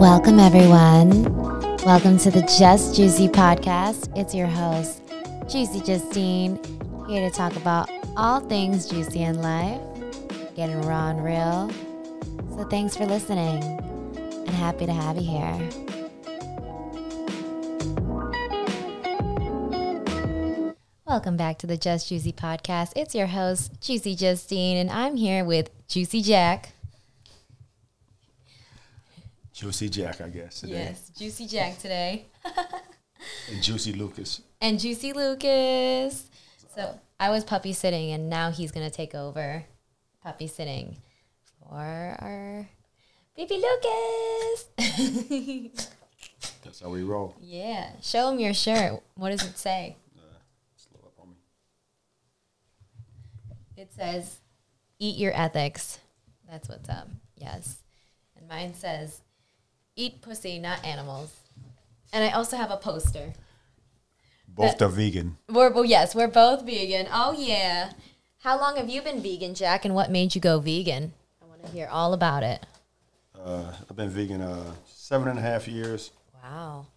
Welcome, everyone. Welcome to the Just Juicy podcast. It's your host, Juicy Justine, here to talk about all things juicy in life, getting raw and real. So thanks for listening, and happy to have you here. Welcome back to the Just Juicy podcast. It's your host, Juicy Justine, and I'm here with Juicy Jack. Juicy Jack, I guess, today. Yes, Juicy Jack today. And Juicy Lucas. And Juicy Lucas. So I was puppy sitting, and now he's going to take over puppy sitting for our baby Lucas. That's how we roll. Yeah. Show him your shirt. What does it say? Slow up on me. It says, eat your ethics. That's what's up. Yes. And mine says, eat pussy, not animals. And I also have a poster. Both are vegan. We're both vegan. Oh, yeah. How long have you been vegan, Jack, and what made you go vegan? I want to hear all about it. I've been vegan 7.5 years. Wow.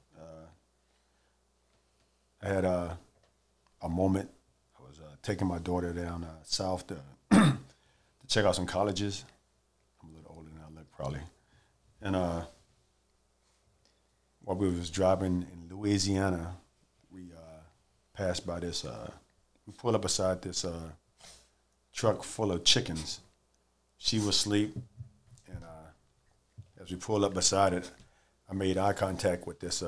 I had a moment. I was taking my daughter down south to check out some colleges. I'm a little older than I look, probably. And while we was driving in Louisiana, we passed by this, we pulled up beside this truck full of chickens. She was asleep, and as we pulled up beside it, I made eye contact with this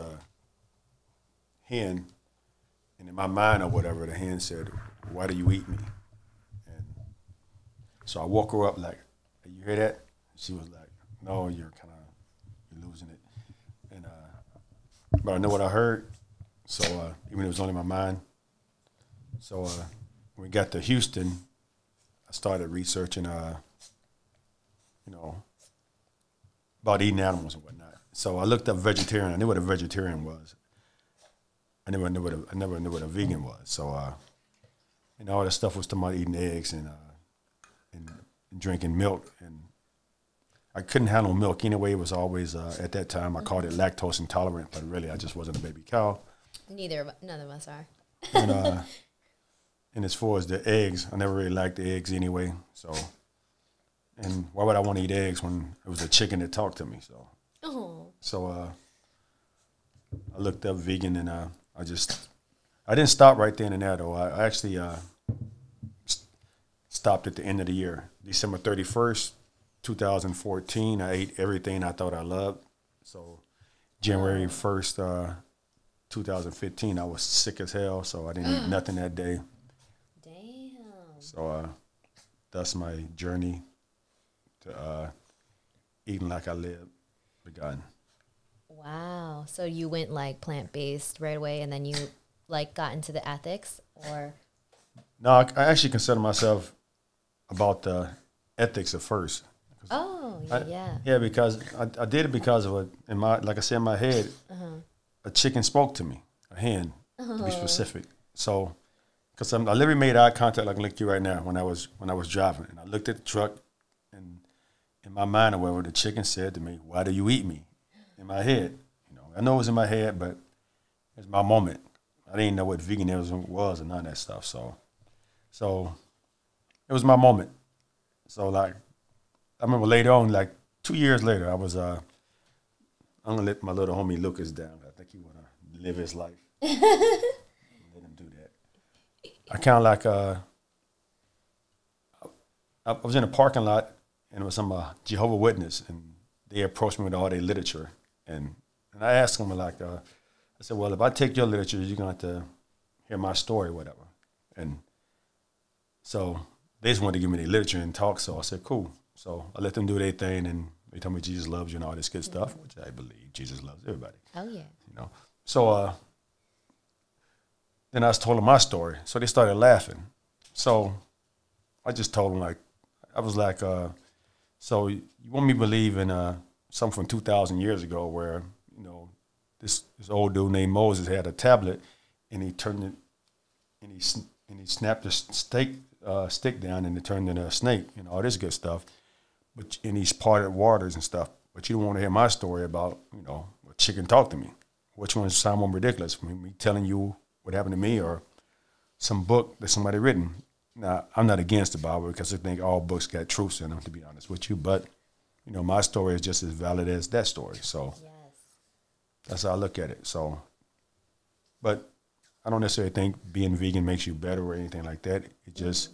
hen, and in my mind or whatever, the hen said, "Why do you eat me?" And so I woke her up like, "Hey, you hear that?" She was like, "No, you're losing it." And but I know what I heard, so even if it was only my mind. So when we got to Houston, I started researching, about eating animals and whatnot. So I looked up vegetarian. I knew what a vegetarian was. I never knew what a vegan was. So all that stuff was talking about eating eggs and drinking milk, and I couldn't handle milk anyway. It was always at that time I called it lactose intolerant, but really I just wasn't a baby cow. None of us are. And as far as the eggs, I never really liked the eggs anyway. So, and why would I want to eat eggs when it was a chicken that talked to me? So I looked up vegan, and I didn't stop right then and there though. I actually stopped at the end of the year, December 31st. 2014, I ate everything I thought I loved. So January 1st, 2015, I was sick as hell, so I didn't eat nothing that day. Damn. So that's my journey to eating like I live begun. Wow. So you went like plant-based right away, and then you like got into the ethics, or? No, I actually consider myself about the ethics at first. Oh, yeah. Yeah, because I did it because of like I said in my head, a chicken spoke to me, a hen, to be specific. So, because I literally made eye contact like I look at you right now when I was driving, and I looked at the truck, and in my mind or whatever, the chicken said to me, "Why do you eat me?" In my head, I know it was in my head, but it's my moment. I didn't know what veganism was and none of that stuff. So it was my moment. So like, I remember later on, like 2 years later, I was, I'm going to let my little homie Lucas down. I think he want to live his life. Let him do that. I kind of like, I was in a parking lot, and it was some Jehovah's Witness, and they approached me with all their literature. And I asked them, like, I said, well, if I take your literature, you're going to have to hear my story or whatever. And so they just wanted to give me their literature and talk, so I said, cool. So I let them do their thing, and they told me Jesus loves you and all this good stuff, which I believe Jesus loves everybody. Oh, yeah. So then I told them my story. So they started laughing. So I just told them, like, I was like, so you want me to believe in something from 2,000 years ago where, this old dude named Moses had a tablet, and he turned it, and he snapped the stick down, and it turned into a snake, all this good stuff. And he's parted waters and stuff. but you don't want to hear my story about, a chicken talk to me. Which one sound more ridiculous? Me telling you what happened to me or some book that somebody written. Now, I'm not against the Bible because I think all books got truths in them, to be honest with you. But, my story is just as valid as that story. So that's how I look at it. So, but I don't necessarily think being vegan makes you better or anything like that. It's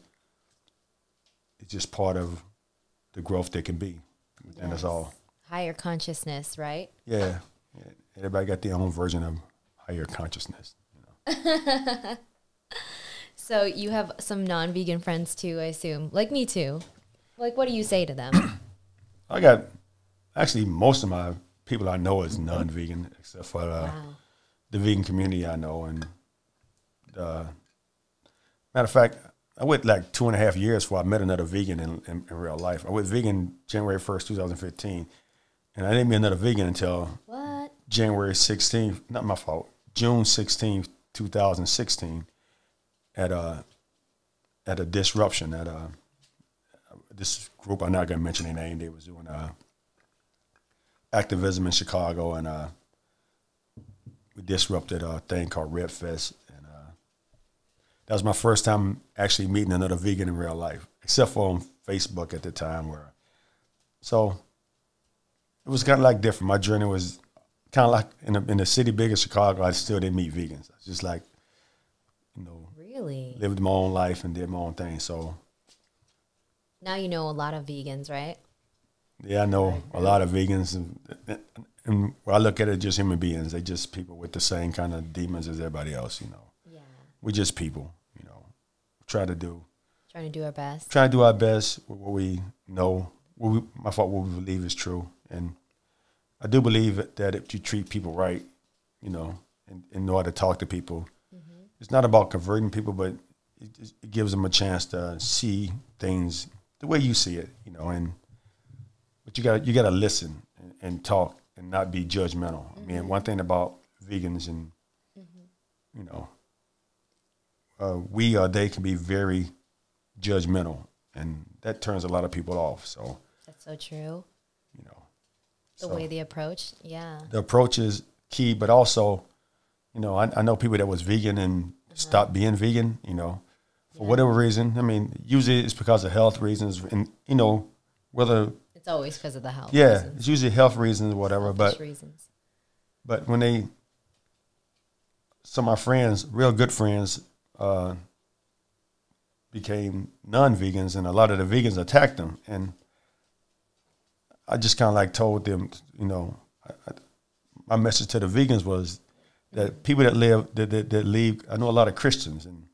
just part of the growth that can be. And that's all. Higher consciousness, right? Yeah. Everybody got their own version of higher consciousness. So you have some non-vegan friends too, I assume. Like me too. Like, what do you say to them? I got, actually, most of my people I know is non-vegan, except for the vegan community I know. And matter of fact, I went like 2.5 years before I met another vegan in real life. I went vegan January 1st, 2015. And I didn't meet another vegan until January 16th, not my fault, June 16th, 2016, at a disruption at this group. I'm not going to mention their name. They was doing Activism in Chicago, and we disrupted a thing called Red Fest. And that was my first time actually meeting another vegan in real life, except for on Facebook at the time. So it was kind of like different. My journey was kind of like in the city big as Chicago. I still didn't meet vegans. I just like, really lived my own life and did my own thing. So now you know a lot of vegans, right? Yeah, I know a lot of vegans, and when I look at it, just human beings. They just people with the same kind of demons as everybody else. Yeah, we're just people. Trying to do our best. Trying to do our best with what we know. What we believe is true. And I do believe that if you treat people right, and know how to talk to people, it's not about converting people, but it gives them a chance to see things the way you see it, but you got to listen and talk and not be judgmental. I mean, one thing about vegans and, we or they can be very judgmental, and that turns a lot of people off. So that's so true. The way they approach, the approach is key, but also, I know people that was vegan and stopped being vegan, for whatever reason. I mean, usually it's because of health reasons, and whether it's always because of the health. Yeah, reasons. It's usually health reasons or whatever. But when some of my friends, real good friends, became non-vegans, and a lot of the vegans attacked them, and I just kind of like told them, my message to the vegans was that people that leave, I know a lot of Christians, and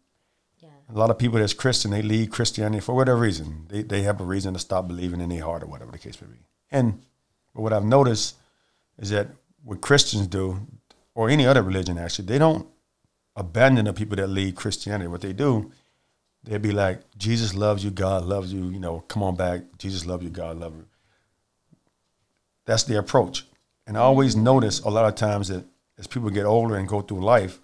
a lot of people that's Christian, they leave Christianity for whatever reason. They have a reason to stop believing in their heart or whatever the case may be. But what I've noticed is that what Christians do, or any other religion actually, they don't abandon the people that leave Christianity. What they do, they'd be like, Jesus loves you, God loves you, come on back. Jesus loves you, God loves you. That's the approach. And I always notice a lot of times that as people get older and go through life,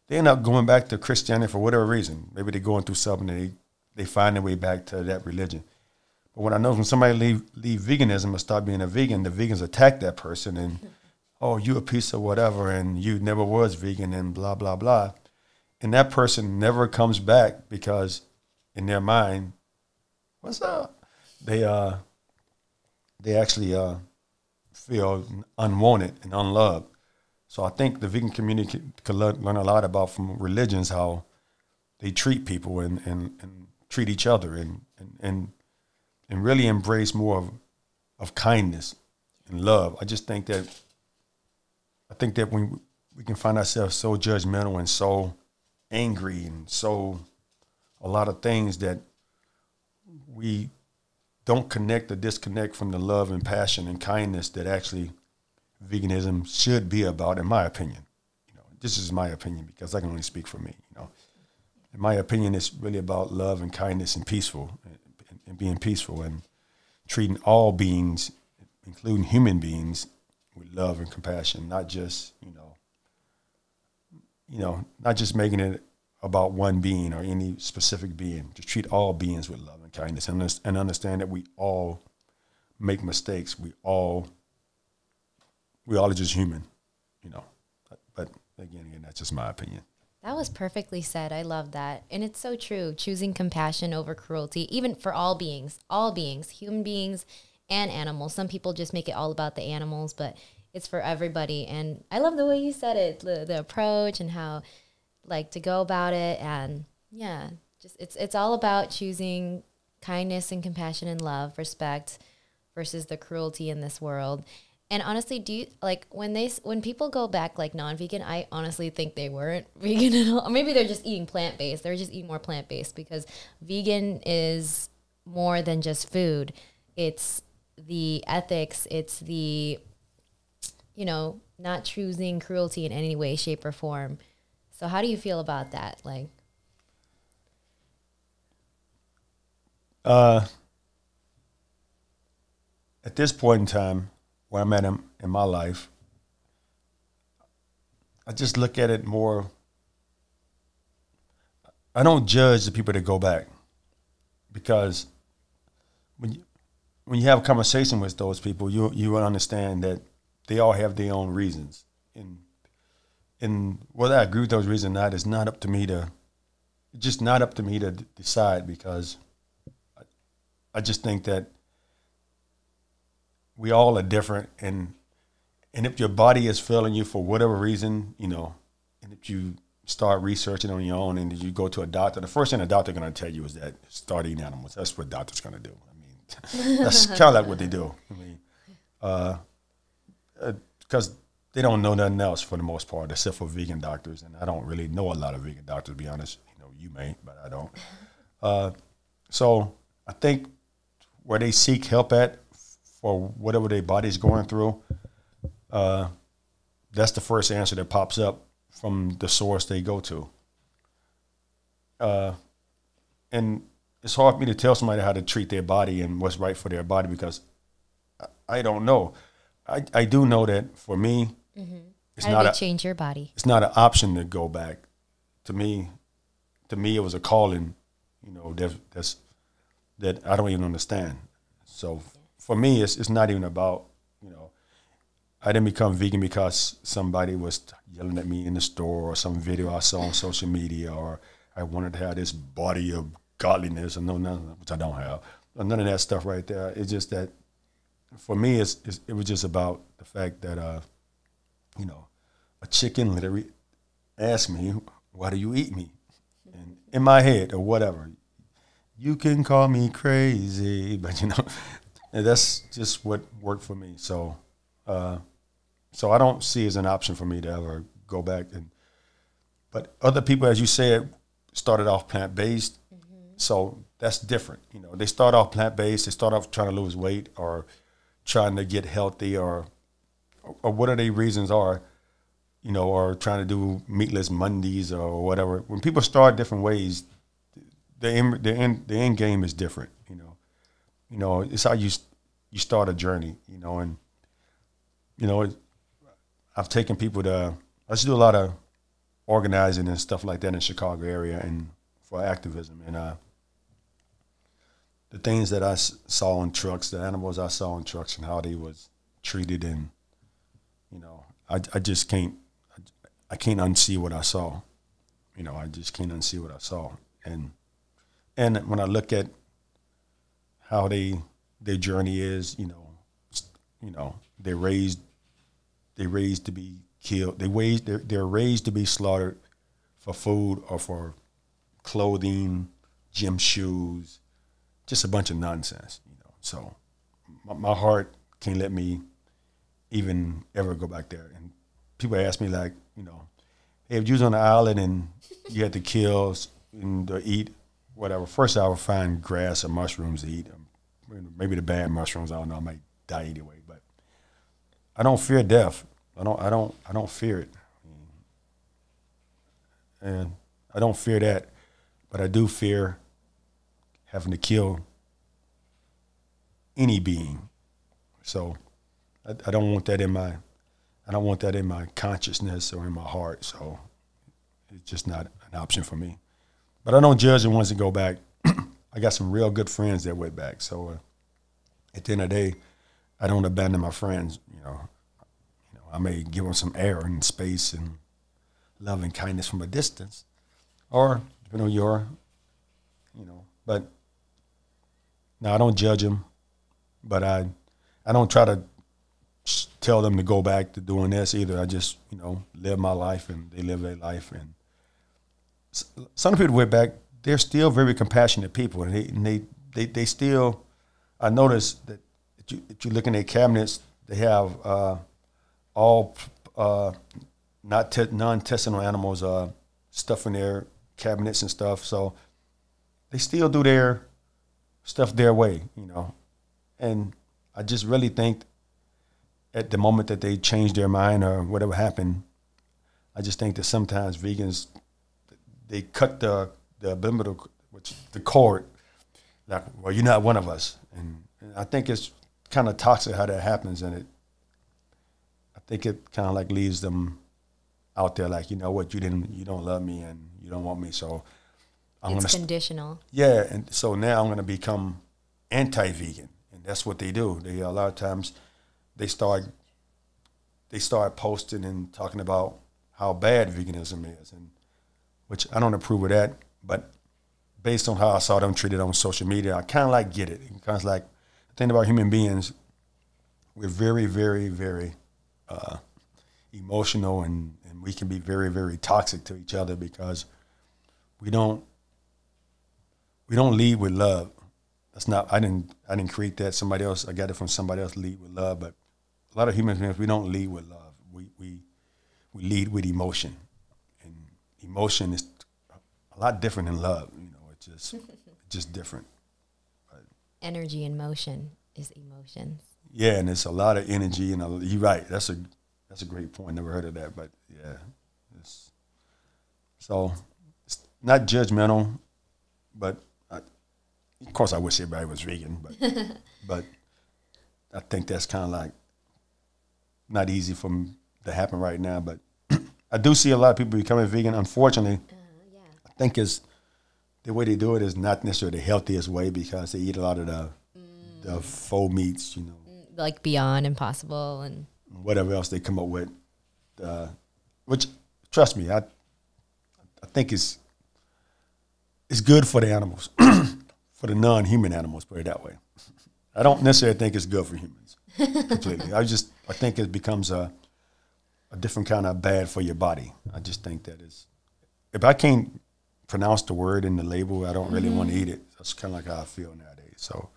they end up going back to Christianity for whatever reason. Maybe they're going through something and they find their way back to that religion. But what I know, when somebody leave veganism and start being a vegan, the vegans attack that person and, oh, you a piece of whatever, and you never was vegan and blah, blah, blah. And that person never comes back because in their mind, what's up? They actually feel unwanted and unloved. So I think the vegan community could learn a lot about from religions, how they treat people and treat each other and really embrace more of kindness and love. I think that when we can find ourselves so judgmental and so angry and so a lot of things that we don't connect or disconnect from the love and passion and kindness that actually veganism should be about, in my opinion. This is my opinion because I can only speak for me. In my opinion, it's really about love and kindness and being peaceful and treating all beings, including human beings, with love and compassion, not just not just making it about one being or any specific being. To treat all beings with love and kindness, and understand that we all make mistakes. We all we all are just human, But again, that's just my opinion. That was perfectly said. I love that. And it's so true. Choosing compassion over cruelty, even for all beings, human beings and animals. Some people just make it all about the animals, but it's for everybody. And I love the way you said it, the approach and how like to go about it. And yeah, just it's all about choosing kindness and compassion and love, respect versus the cruelty in this world. And honestly, do you like when people go back like non-vegan? I honestly think they weren't vegan at all. Or maybe they're just eating plant-based. They're just eating more plant-based because vegan is more than just food. It's the ethics. It's the, not choosing cruelty in any way, shape, or form. So how do you feel about that? Like, at this point in time, where I'm at in my life, I just look at it more. I don't judge the people that go back, because when you have a conversation with those people, you will understand that they all have their own reasons, and whether I agree with those reasons or not, it's just not up to me to decide, because I just think that we all are different, and if your body is failing you for whatever reason, and if you start researching on your own and you go to a doctor, the first thing a doctor is going to tell you is that start eating animals. That's what doctors going to do. I mean, that's kind of like what they do. I mean, because they don't know nothing else for the most part, except for vegan doctors, and I don't really know a lot of vegan doctors, to be honest. You may, but I don't. So I think where they seek help at, for whatever their body's going through, that's the first answer that pops up from the source they go to. And it's hard for me to tell somebody how to treat their body and what's right for their body, because I don't know. I do know that for me, it's how not did it change your body? It's not an option to go back. To me, it was a calling, that I don't even understand. So for me, it's not even about, I didn't become vegan because somebody was yelling at me in the store or some video I saw on social media, or I wanted to have this body of godliness, or none, which I don't have. None of that stuff right there. It's just that for me, it was just about the fact that, a chicken literally asked me, why do you eat me? And in my head or whatever, you can call me crazy, but and that's just what worked for me. So, so I don't see it as an option for me to ever go back. But other people, as you said, started off plant-based. So that's different. They start off plant-based. They start off trying to lose weight or trying to get healthy, or whatever their reasons are, or trying to do meatless Mondays or whatever. When people start different ways, the end game is different. It's how you start a journey. And I've taken people to. I used to do a lot of organizing and stuff like that in the Chicago area, and for activism, and the things that I saw on trucks, the animals I saw on trucks, and how they was treated, and I just can't. I can't unsee what I saw. I just can't unsee what I saw, and when I look at how their journey is, they're raised to be killed. They're raised to be slaughtered for food or for clothing, gym shoes, just a bunch of nonsense. So my heart can't let me even ever go back there. And people ask me like, hey, if you was on the island and you had to kill and eat whatever, first I would find grass or mushrooms to eat. Maybe the bad mushrooms, I don't know, I might die anyway. But I don't fear death. I don't fear it. And I don't fear that, but I do fear having to kill any being. So I don't want that in my consciousness or in my heart. So it's just not an option for me. But I don't judge the ones that go back. I got some real good friends that went back. So at the end of the day, I don't abandon my friends. I may give them some air and space and love and kindness from a distance, or depending on your, but no, I don't judge them, but I don't try to tell them to go back to doing this either. I just, live my life and they live their life. And some people went back, they're still very compassionate people, and they still, I noticed that if you look in their cabinets, they have all non-intestinal animals stuff in their cabinets and stuff. So they still do their stuff their way, And I just really think at the moment that they change their mind or whatever happened, I just think that sometimes vegans, they cut the umbilical, the cord, like, well, you're not one of us. And I think it's kind of toxic how that happens, and I think it kind of like leaves them out there like, you know what, you don't love me and you don't want me, so it's conditional. Yeah, and so now I'm going to become anti-vegan, and that's what they do. They a lot of times they start posting and talking about how bad veganism is, and which I don't approve of that, but based on how I saw them treated on social media, I kind of like get it. Because like the thing about human beings, we're very, very, very emotional, and we can be very, very toxic to each other because we don't lead with love. That's not, I didn't create that. Somebody else, I got it from somebody else, lead with love. But a lot of human beings, we don't lead with love. We lead with emotion, and emotion is a lot different than love. It's just different. But energy and motion is emotions. Yeah, and it's a lot of energy, and you're right. That's a great point. Never heard of that, but yeah, it's not judgmental, but of course I wish everybody was vegan, but I think that's kind of like not easy to happen right now. But I do see a lot of people becoming vegan. Unfortunately, yeah. I think the way they do it is not necessarily the healthiest way because they eat a lot of the faux meats, like Beyond Impossible and whatever else they come up with. Which, trust me, I think it's good for the animals, for the non-human animals. Put it that way. I don't necessarily think it's good for humans completely. I think it becomes a different kind of bad for your body. I just think that if I can't pronounce the word in the label, I don't really want to eat it. That's kind of like how I feel nowadays. So,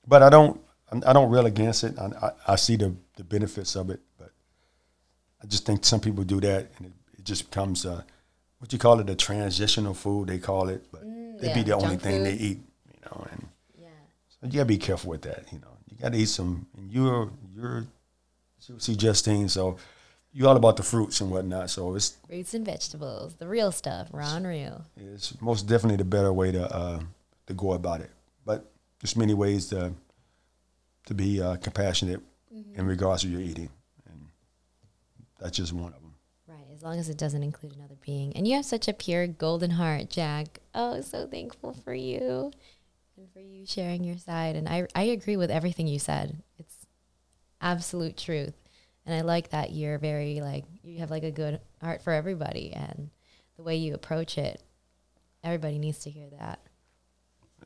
but I don't rail against it. I see the benefits of it, but I just think some people do that, and it just becomes what you call it, a transitional food. They call it, but they be the only thing they eat, And so you gotta be careful with that. You gotta eat some. And you're see Justine, so. You all about the fruits and whatnot, so it's fruits and vegetables, the real stuff, raw and real. It's most definitely the better way to go about it. But there's many ways to be compassionate in regards to your eating, and that's just one of them. Right, as long as it doesn't include another being. And you have such a pure golden heart, Jack. Oh, so thankful for you and for you sharing your side. And I agree with everything you said. It's absolute truth. And I like that you're very, you have, a good heart for everybody. And the way you approach it, everybody needs to hear that.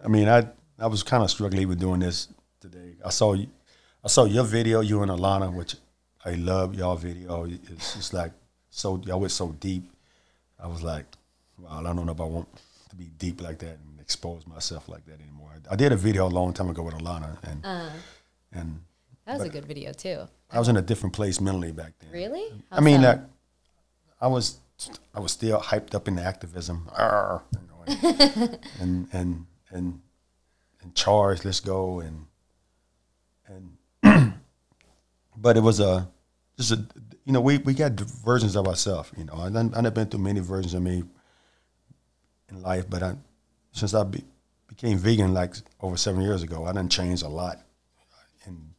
I mean, I was kind of struggling with doing this today. I saw your video, you and Alana, which I love y'all video. It's just y'all went so deep. I was like, wow, I don't know if I want to be deep like that and expose myself like that anymore. I did a video a long time ago with Alana, and that was a good video too. I was in a different place mentally back then. Really? I mean, I was still hyped up in the activism, and charged. Let's go, and but it was we got versions of ourselves. I've been through many versions of me in life, but since I became vegan over 7 years ago, I done changed a lot in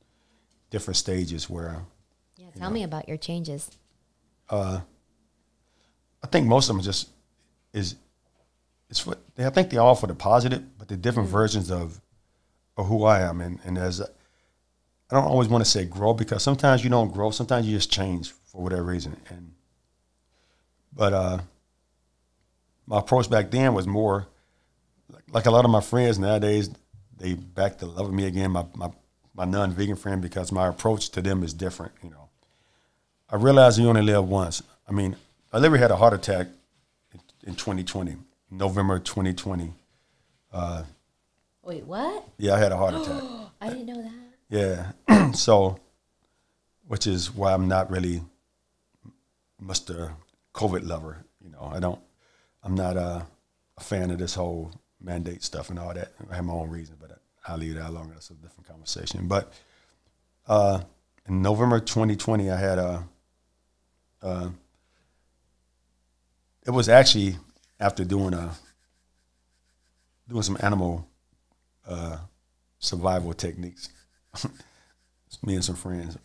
different stages where. Yeah, tell me about your changes. I think most of them I think they're all for the positive, but they're different versions of who I am, and as I don't always want to say grow, because sometimes you don't grow. Sometimes you just change for whatever reason. But my approach back then was more like a lot of my friends nowadays. They back to loving me again. My non-vegan friend, because my approach to them is different. You know, I realized you only live once. I mean, I literally had a heart attack in 2020, November 2020. Wait, what? Yeah, I had a heart attack. I didn't know that. Yeah. So, which is why I'm not really Mr. COVID lover. You know, I'm not a fan of this whole mandate stuff and all that. I have my own reasons, but I'll leave that alone. That's a different conversation. But in November 2020, I had it was actually after doing some animal survival techniques. Me and some friends.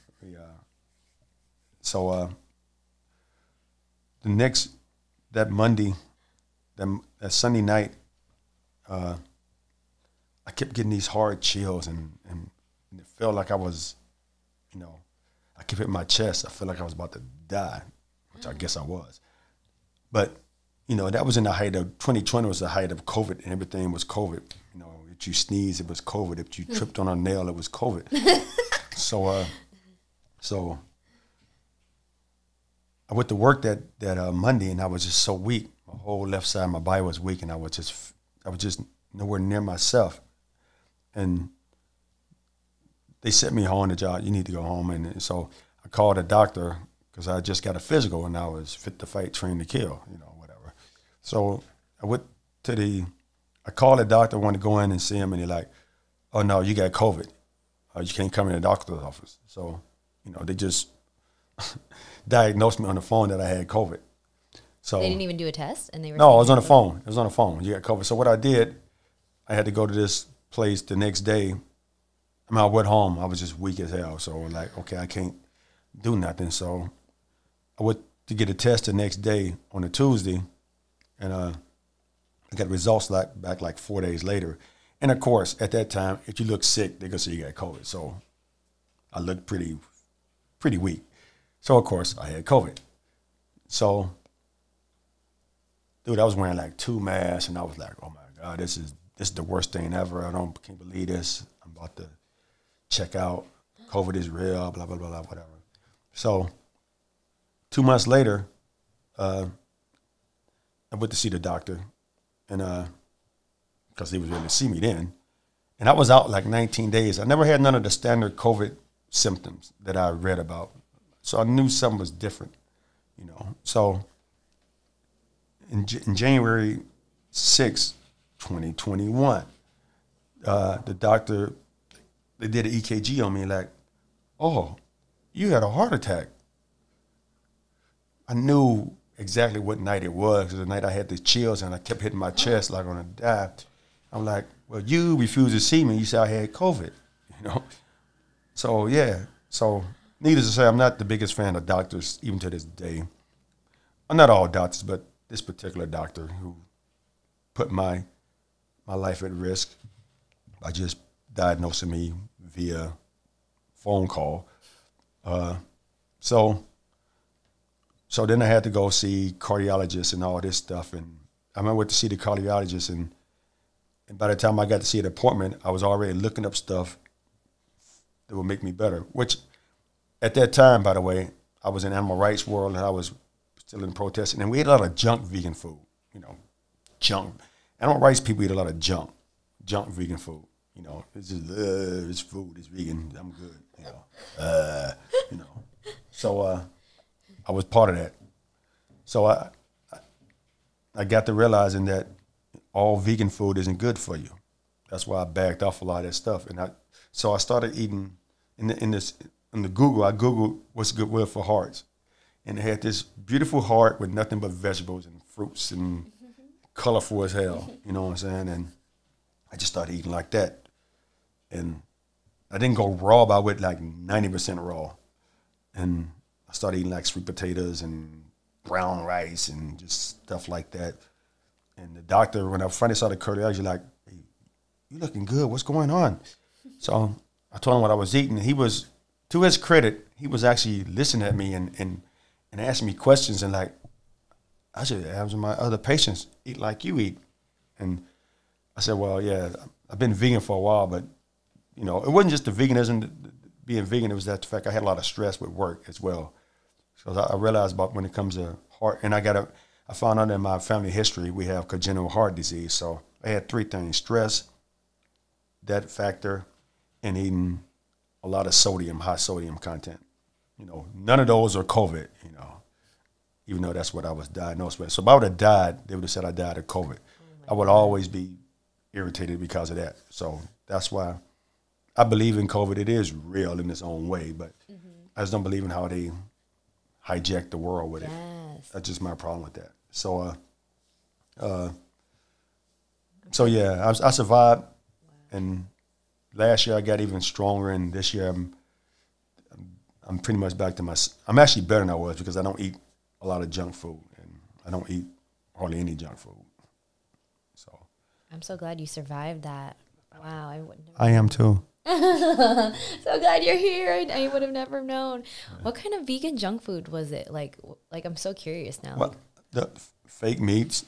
That Monday, that Sunday night, I kept getting these hard chills, and it felt like I was, you know, I kept hitting my chest. I felt like I was about to die, which I guess I was. But, you know, that was in the height of, 2020 was the height of COVID, and everything was COVID. You know, if you sneezed, it was COVID. If you tripped on a nail, it was COVID. So I went to work that Monday, and I was just so weak. My whole left side of my body was weak, and I was just nowhere near myself. And they sent me home on the job. You need to go home. And so I called a doctor, because I just got a physical, and I was fit to fight, trained to kill, you know, whatever. So I went to I called the doctor, wanted to go in and see him, and they're like, oh, no, you got COVID. You can't come in the doctor's office. So, you know, they just diagnosed me on the phone that I had COVID. So they didn't even do a test? And they were No, it was on the phone. It was on the phone. You got COVID. So what I did, I had to go to this place the next day. I mean, I went home. I was just weak as hell. So like, okay, I can't do nothing. So I went to get a test the next day on a Tuesday, and I got results back like 4 days later. And of course, at that time, if you look sick, they're gonna say you got COVID. So I looked pretty weak. So of course, I had COVID. So, dude, I was wearing like 2 masks, and I was like, oh my God, this is the worst thing ever. Can't believe this. I'm about to check out. COVID is real, blah, blah, blah, blah, whatever. So 2 months later, I went to see the doctor, and because he was ready to see me then. And I was out like 19 days. I never had none of the standard COVID symptoms that I read about. So I knew something was different, you know. So in January 6, 2021, the doctor, they did an EKG on me, like, oh, you had a heart attack. I knew exactly what night it was, because the night I had the chills and I kept hitting my chest like on a die. I'm like, well, you refused to see me. You said I had COVID, you know? So, yeah. So, needless to say, I'm not the biggest fan of doctors, even to this day. Well, not all doctors, but this particular doctor who put my life at risk by just diagnosing me via phone call. So then I had to go see cardiologists and all this stuff. And I went to see the cardiologist, and by the time I got to see an appointment, I was already looking up stuff that would make me better, which at that time, by the way, I was in animal rights world, and I was still in protesting, and we ate a lot of junk vegan food, you know, junk. Animal rights people eat a lot of junk vegan food, you know. It's just, it's food, it's vegan, I'm good, you know. So I was part of that. So I got to realizing that all vegan food isn't good for you. That's why I backed off a lot of that stuff. And so I started eating in the Google. I Googled what's good word for hearts, and it had this beautiful heart with nothing but vegetables and fruits and colorful as hell. You know what I'm saying? And I just started eating like that, and I didn't go raw, but I went like 90% raw, and I started eating like sweet potatoes and brown rice and just stuff like that. And the doctor, when I finally saw the cardiologist, like, hey, you looking good. What's going on? So I told him what I was eating. He was, to his credit, he was actually listening at me and asking me questions, and like, I should have my other patients eat like you eat. And I said, well, yeah, I've been vegan for a while, but you know, it wasn't just the veganism, being vegan. It was that the fact I had a lot of stress with work as well. So I realized about when it comes to heart, and I found out in my family history we have congenital heart disease. So I had three things: stress, that factor, and eating a lot of sodium, high sodium content. You know, none of those are COVID, you know, even though that's what I was diagnosed with. So if I would have died, they would have said I died of COVID. I would always be irritated because of that. So that's why I believe in COVID. It is real in its own way, but I just don't believe in how they hijack the world with it. That's just my problem with that. So, yeah, I survived, and last year I got even stronger, and this year I'm pretty much back to I'm actually better than I was because I don't eat a lot of junk food, and I don't eat hardly any junk food. So I'm so glad you survived that. Wow, I wouldn't. I am too. So glad you're here. I would have never known. What kind of vegan junk food was it? Like I'm so curious now. Well, the fake meats.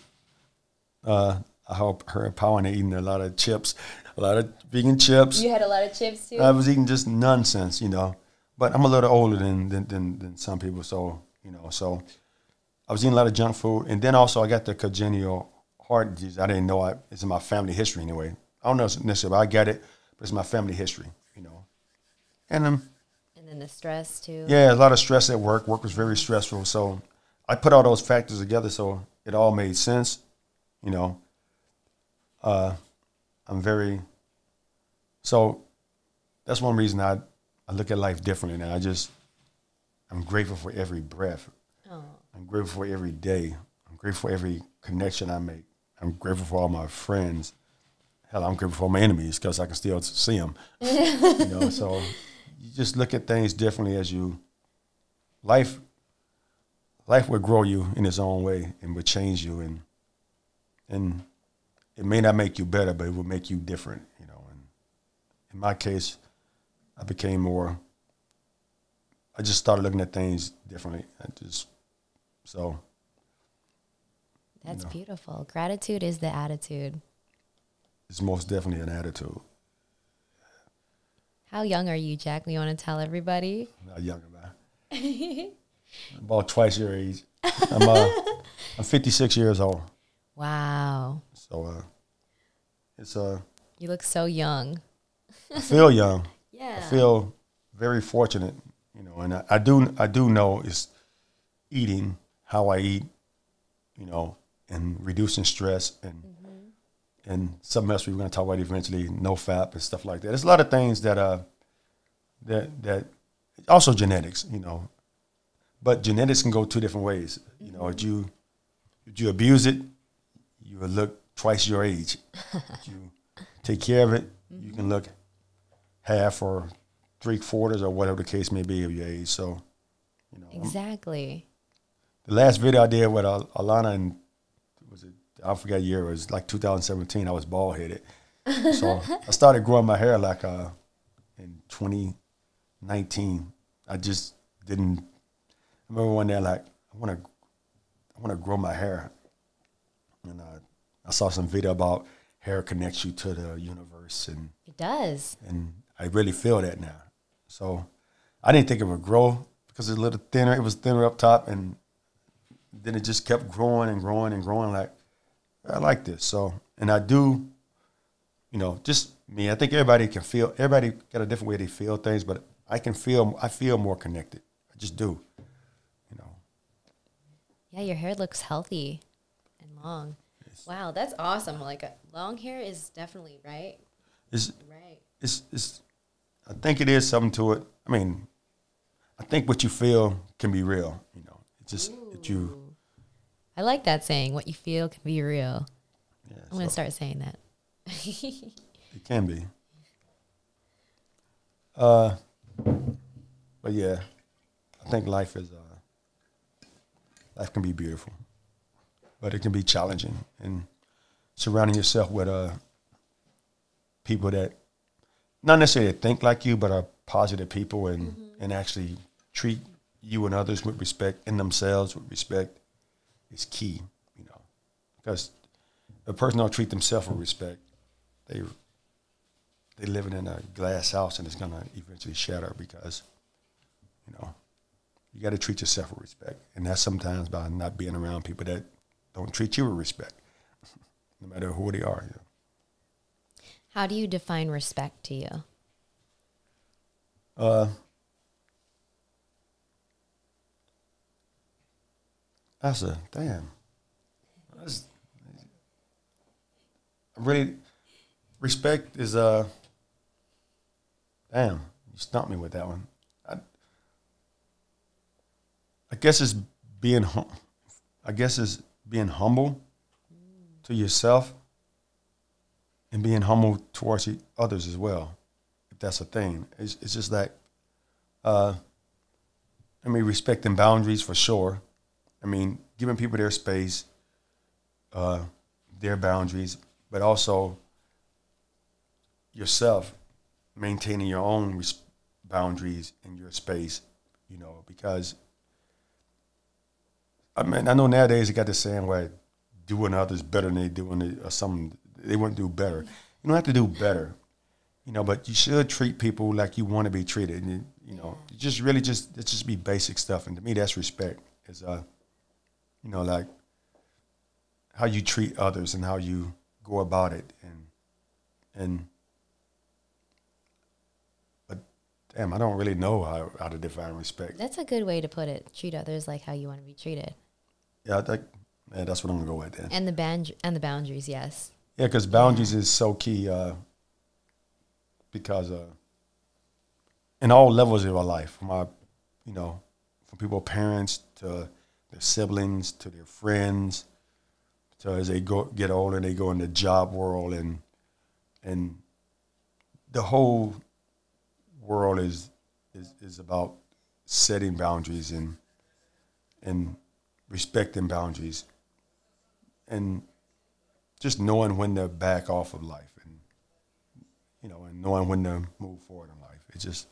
I heard Power eating a lot of chips, a lot of vegan chips. You had a lot of chips too? I was eating just nonsense, you know. But I'm a little older than some people, so you know. So I was eating a lot of junk food, and then also I got the congenital heart disease. I didn't know it's in my family history anyway. I don't know necessarily, but I get it. But it's my family history, you know. And then the stress too. Yeah, a lot of stress at work. Work was very stressful, so I put all those factors together, so it all made sense, you know. So that's one reason I look at life differently now. I'm grateful for every breath. Oh. I'm grateful for every day. I'm grateful for every connection I make. I'm grateful for all my friends. Hell, I'm grateful for my enemies because I can still see them. You know, so you just look at things differently as life will grow you in its own way and will change you, and it may not make you better, but it will make you different, you know. And in my case, I just started looking at things differently. That's beautiful. Gratitude is the attitude. It's most definitely an attitude. How young are you, Jack? You want to tell everybody? I'm not younger, man. About twice your age. I'm 56 years old. Wow. So it's You look so young. I feel young. Yeah. I feel very fortunate, you know, and I do know it's eating how I eat, you know, and reducing stress and something else we're going to talk about eventually, no fat and stuff like that. There's a lot of things that also genetics, you know, but genetics can go two different ways. You know, if you abuse it, you will look twice your age. If you take care of it, you can look half or 3/4 or whatever the case may be of your age. So, you know, exactly. The last video I did with Alana, and I forgot the year, it was like 2017. I was bald headed, so I started growing my hair like in 2019. I just didn't. I remember one day like I want to grow my hair, and I saw some video about hair connects you to the universe, and it does. And I really feel that now. So I didn't think it would grow because it's a little thinner. It was thinner up top, and then it just kept growing and growing and growing. Like, I like this. So, and I do, you know, just me. I think everybody got a different way they feel things, but I feel more connected. I just do, you know. Yeah, your hair looks healthy and long. Wow, that's awesome. Like, long hair is definitely right. I think it is something to it. I mean, I think what you feel can be real, you know. It's just that you. I like that saying, what you feel can be real. Yeah, I'm going to start saying that. It can be. But yeah, I think life can be beautiful, but it can be challenging, and surrounding yourself with people that not necessarily think like you, but are positive people and actually treat you and others with respect and themselves with respect is key, you know, because if a person don't treat themselves with respect, they living in a glass house and it's going to eventually shatter because, you know, you got to treat yourself with respect. And that's sometimes by not being around people that don't treat you with respect, no matter who they are. You know. How do you define respect to you? Really, respect is damn, you stumped me with that one. I guess it's being humble to yourself and being humble towards others as well, if that's a thing. It's just like, respecting boundaries for sure. I mean, giving people their space, their boundaries, but also yourself maintaining your own boundaries in your space, you know, because I mean, I know nowadays you got this saying where doing others better than they doing it or something. They wouldn't do better. You don't have to do better, you know, but you should treat people like you want to be treated. And you know, it's just be basic stuff. And to me, that's respect. Is you know, like how you treat others and how you go about it, and but damn, I don't really know how to define respect. That's a good way to put it. Treat others like how you want to be treated. Yeah, I think that's what I'm gonna go with then. And the boundaries, yes. Yeah, because boundaries is so key. Because in all levels of our life, from people, parents to their siblings to their friends, to as they get older, they go in the job world, and the whole world is about setting boundaries and respecting boundaries, and just knowing when to back off of life, and you know, and knowing when to move forward in life. It's just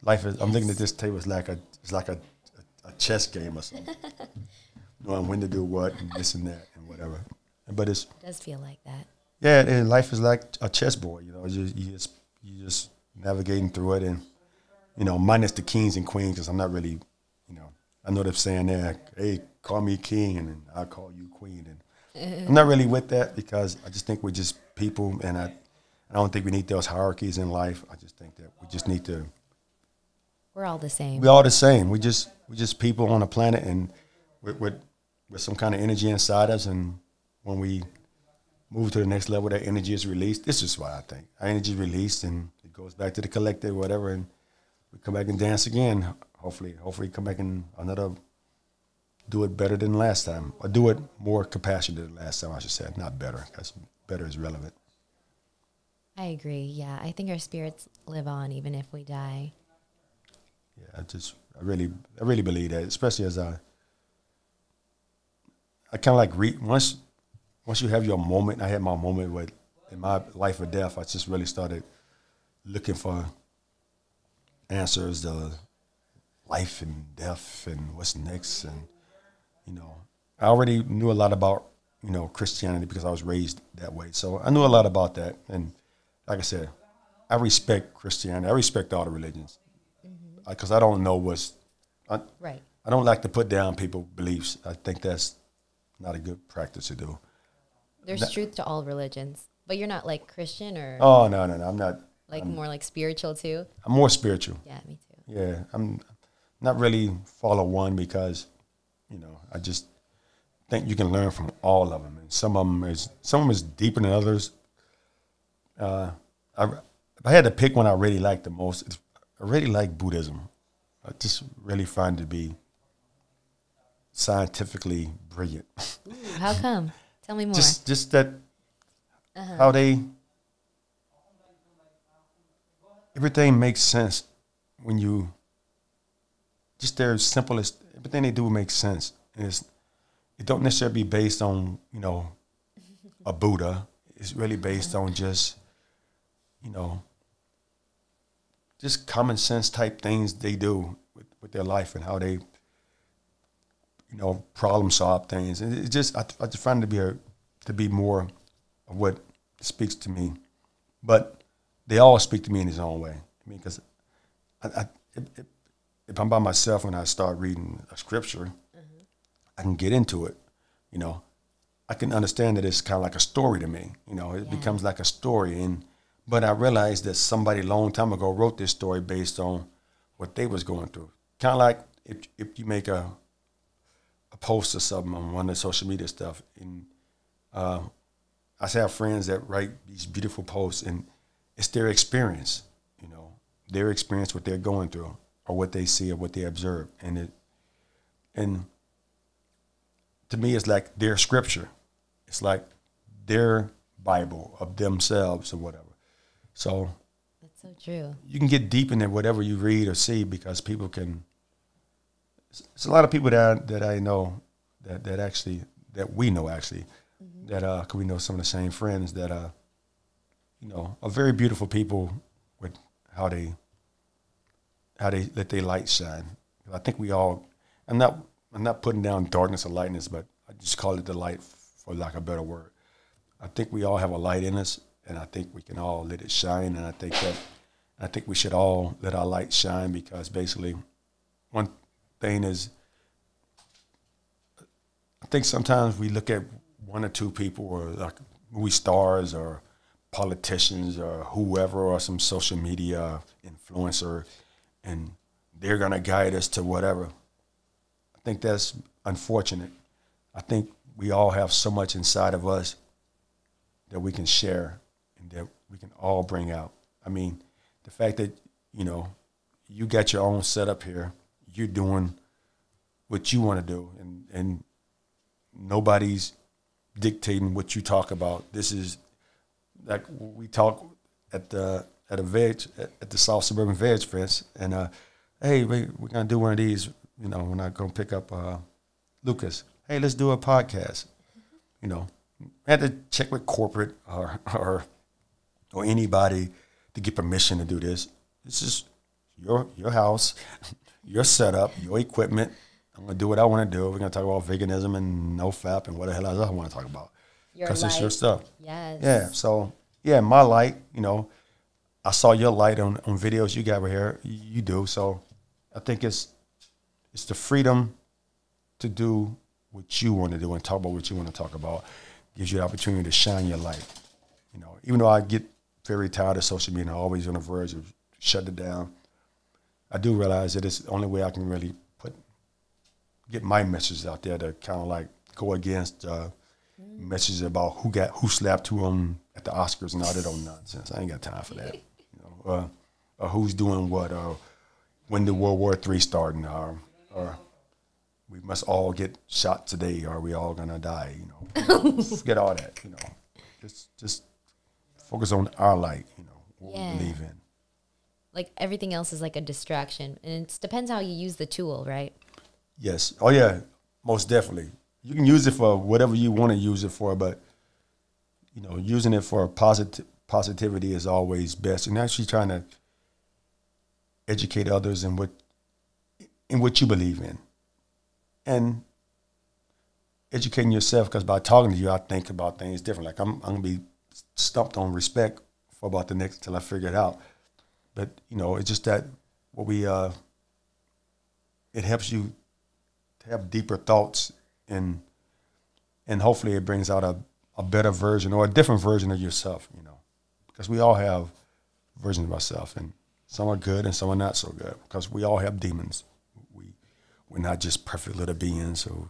life is. I'm thinking that this table is like a chess game or something. Knowing when to do what and this and that and whatever. But it does feel like that. Yeah, and life is like a chessboard. You know, you just navigating through it, and you know, minus the kings and queens, because I'm not really, you know, I know they're saying there, hey, call me king, and then I'll call you queen, and I'm not really with that because I just think we're just people, and I don't think we need those hierarchies in life. I just think that we just need to. We're all the same. We're all the same. We just people on a planet, and with some kind of energy inside us, and when we move to the next level, that energy is released. This is why I think our energy is released, and it goes back to the collective, whatever, and we come back and dance again. Hopefully come back and do it better than last time, or do it more compassionate than last time. I should say, not better, because better is relevant. I agree. Yeah, I think our spirits live on even if we die. Yeah, I really believe that, especially as I kind of like once you have your moment. I had my moment with in my life or death. I just really started looking for answers to life and death and what's next. And you know, I already knew a lot about, you know, Christianity because I was raised that way. So I knew a lot about that. And like I said, I respect Christianity. I respect all the religions. Because I don't know right. I don't like to put down people's beliefs. I think that's not a good practice to do. There's truth to all religions, but you're not like Christian or. Oh no, I'm not. Like more like spiritual too. I'm more spiritual. Yeah, me too. Yeah, I'm not really follow one because, you know, I just think you can learn from all of them, and some of them is deeper than others. If I had to pick one I really like the most, I really like Buddhism. I just really find it to be scientifically brilliant. Ooh, how come? Tell me more. Just that how everything makes sense when you just their simplest everything they do makes sense, and it don't necessarily be based on, you know, a Buddha. It's really based on just, you know, just common sense type things they do with their life and how they, problem solve things. And it just, I just find it to be more of what speaks to me. But they all speak to me in his own way. I mean, because if I'm by myself and I start reading a scripture, I can get into it, I can understand that it's kind of like a story to me. It becomes like a story. But I realized that somebody a long time ago wrote this story based on what they was going through. Kind of like if you make a post or something on one of the social media stuff, and I have friends that write these beautiful posts, and it's their experience, their experience, what they're going through, or what they see, or what they observe, and to me, it's like their scripture. It's like their Bible of themselves or whatever. So that's so true. You can get deep into whatever you read or see because people can. It's a lot of people that I know that we know actually, that cause we know some of the same friends that are very beautiful people with how they let their light shine. I think we all. I'm not putting down darkness or lightness, but I just call it the light for lack of a better word. I think we all have a light in us, and I think we can all let it shine. And I think we should all let our light shine, because basically one thing is, I think sometimes we look at one or two people, or like movie stars or politicians or whoever, or some social media influencer, and they're going to guide us to whatever. I think that's unfortunate. I think we all have so much inside of us that we can share and that we can all bring out. I mean, the fact that, you got your own setup here, you're doing what you want to do, and nobody's dictating what you talk about. This is like we talk at the South Suburban Veg Fest, and hey, we're gonna do one of these. When I go pick up Lucas, hey, let's do a podcast. I had to check with corporate or anybody to get permission to do this. This is your house, your setup, your equipment. I'm gonna do what I want to do. We're gonna talk about veganism and no fap and what the hell else I want to talk about, because it's your stuff. Yes. Yeah. So my light. I saw your light on videos you got right here. You do. So I think it's the freedom to do what you want to do and talk about what you want to talk about. Gives you the opportunity to shine your light. Even though I get very tired of social media, always on the verge of shutting it down, I do realize that it's the only way I can really get my messages out there to kind of like go against messages about who slapped who on at the Oscars and all that old nonsense. I ain't got time for that. Or who's doing what, or when the World War III starting, or we must all get shot today, or we all gonna die. Forget all that. Just focus on our light. What we believe in. Like everything else is like a distraction, and it depends how you use the tool, right? Yes. Oh yeah, most definitely. You can use it for whatever you want to use it for, but using it for positivity is always best, and actually trying to educate others in what you believe in, and educating yourself, because by talking to you, I think about things different. Like I'm gonna be stumped on respect for about the next till I figure it out. But it's just that what we it helps you to have deeper thoughts, and hopefully it brings out a better version or a different version of yourself. Because we all have versions of ourselves, and some are good and some are not so good, because we all have demons. We're not just perfect little beings who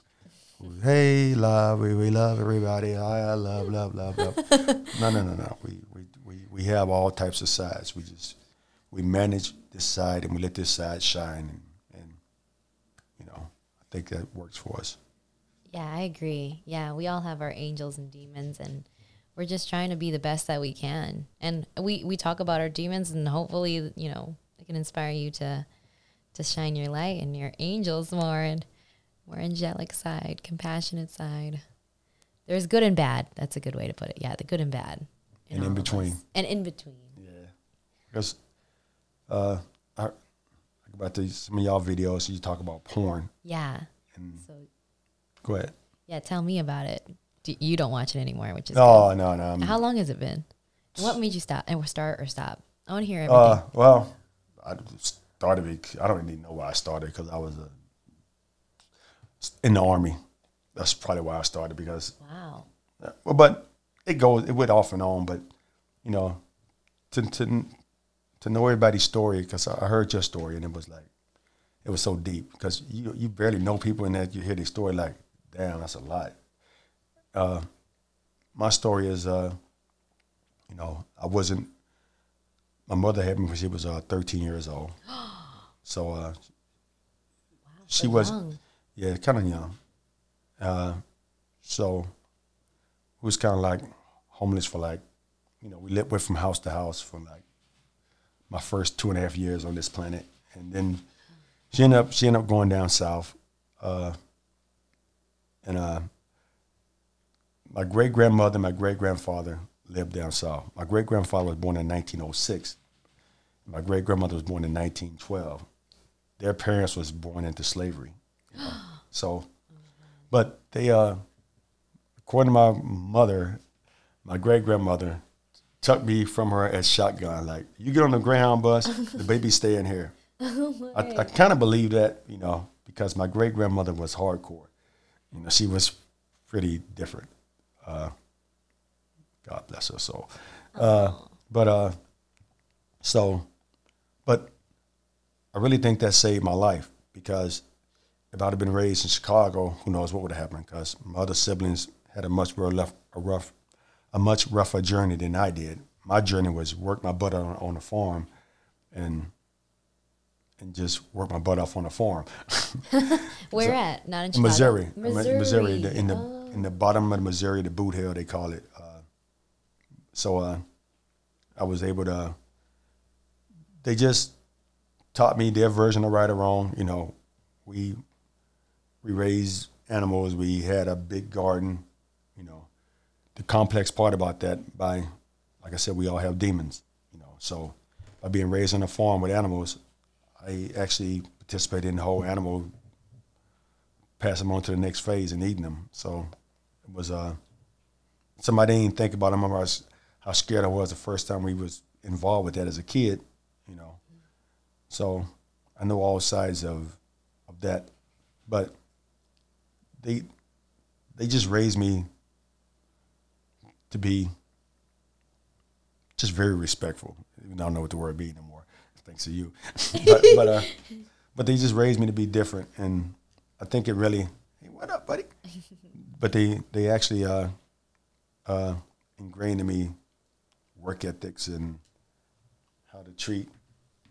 hey, love, we love everybody. I love. No. We have all types of sides. We manage this side, and we let this side shine, and I think that works for us. Yeah, I agree. Yeah, we all have our angels and demons, and we're just trying to be the best that we can. And we talk about our demons, and hopefully, it can inspire you to shine your light and your angels more, and more angelic side, compassionate side. There's good and bad. That's a good way to put it. Yeah, the good and bad. And in between. And in between. Yeah. Because I about some of y'all videos, you talk about porn. Yeah. And So go ahead. yeah, tell me about it. You don't watch it anymore, which is No, good. no. How long has it been? What made you stop and start or stop? I want to hear everything. Well, I started. I don't even know why I started because I was in the Army. That's probably why I started because. Wow. Well, but it went off and on. But you know, to know everybody's story because I heard your story and it was so deep because you barely know people and that you hear their story like, damn, that's a lot. My story is, my mother had me when she was 13 years old. So wow, she so was, young. yeah, kind of young. So we was kind of like homeless for we went from house to house for like my first 2.5 years on this planet. And then she ended up going down south. My great-grandmother and my great-grandfather lived down south. My great-grandfather was born in 1906. My great-grandmother was born in 1912. Their parents was born into slavery. So, but they, according to my mother, my great-grandmother took me from her as shotgun. Like, you get on the Greyhound bus, the baby's staying here. I kind of believe that, because my great-grandmother was hardcore. She was pretty different. God bless her soul. But I really think that saved my life because if I'd have been raised in Chicago, who knows what would have happened? Because my other siblings had a much rougher journey than I did. My journey was work my butt on a farm, and just work my butt off on a farm. Where at? Not in Chicago. Missouri. Missouri. In the bottom of Missouri, the Boot Hill they call it. So I was able to. They just taught me their version of right or wrong. We raised animals. We had a big garden. The complex part about that, like I said, we all have demons. So by being raised on a farm with animals, I actually participated in the whole animal, pass them on to the next phase and eating them. So it was somebody didn't think about it. I remember how scared I was the first time we was involved with that as a kid, So I know all sides of that, but they just raised me to be just very respectful. I don't know what the word be anymore, thanks to you. But they just raised me to be different, and I think it really. Hey, what up, buddy? But they actually ingrained in me work ethics and how to treat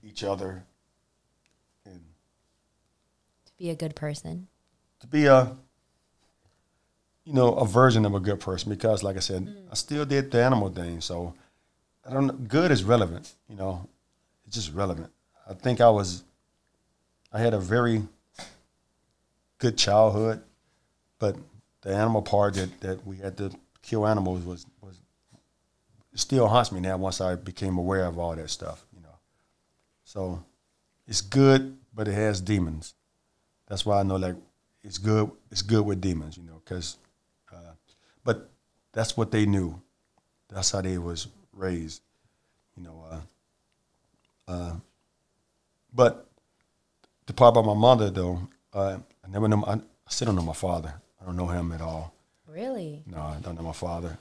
each other, and to be a good person. To be a version of a good person, because like I said, I still did the animal thing. So I don't know, good is relevant, it's just relevant. I think I had a very good childhood, but the animal part that we had to kill animals was still haunts me now once I became aware of all that stuff, So it's good, but it has demons. That's why I know it's good with demons, because but that's what they knew. That's how they was raised, But the part about my mother, though, I never know. I still don't know my father. I don't know him at all. Really? No, I don't know my father.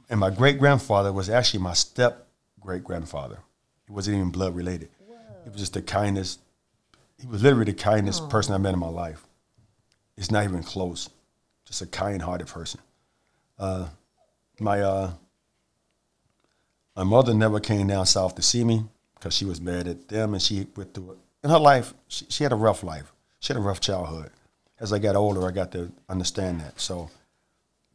And my great-grandfather was actually my step-great-grandfather. He wasn't even blood related. Whoa. He was just the kindest. He was literally the kindest person I met in my life. It's not even close. Just a kind-hearted person. My mother never came down south to see me because she was mad at them, and she went through it. In her life, she had a rough life. She had a rough childhood. As I got older, I got to understand that.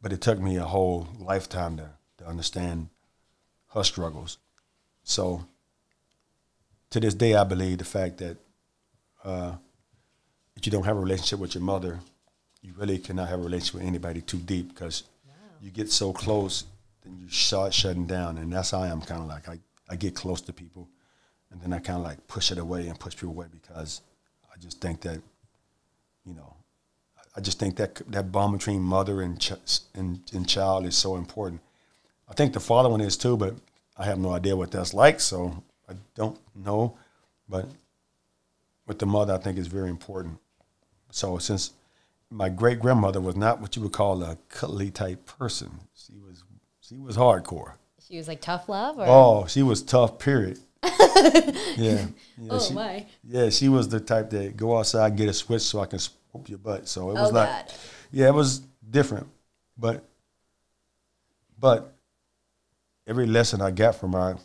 But it took me a whole lifetime to understand her struggles. So to this day, I believe the fact that if you don't have a relationship with your mother, you really cannot have a relationship with anybody too deep, because you get so close, then you start shutting down. And that's how I am kind of like. I get close to people. and then I kind of like push it away and push people away because I just think that, you know, I just think that bond between mother and child is so important. I think the father one is too, but I have no idea what that's like, so I don't know. But with the mother, I think it's very important. So since my great grandmother was not what you would call a cuddly type person, she was hardcore. She was like tough love, or oh, she was tough. Period. yeah. Oh my. Yeah, she was the type that go outside and get a switch so I can whoop your butt. So it was yeah, it was different, but every lesson I got from her,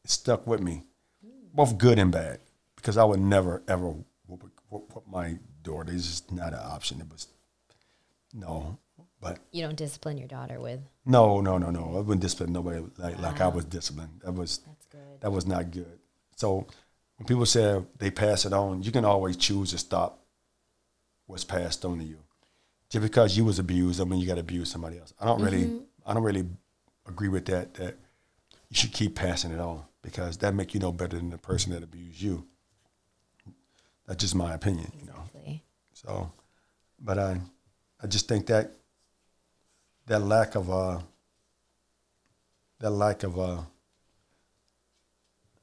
it stuck with me, both good and bad, because I would never, ever whoop my daughter. It's just not an option. It was, no. But you don't discipline your daughter with? No. I wouldn't discipline nobody like I was disciplined. That's good. That was not good. So when people say they pass it on, you can always choose to stop what's passed on to you. Just because you was abused, I mean, you got to abuse somebody else. I don't really agree with that you should keep passing it on, because that make you no better than the person that abused you. That's just my opinion, you know. Exactly. So, but I just think that lack of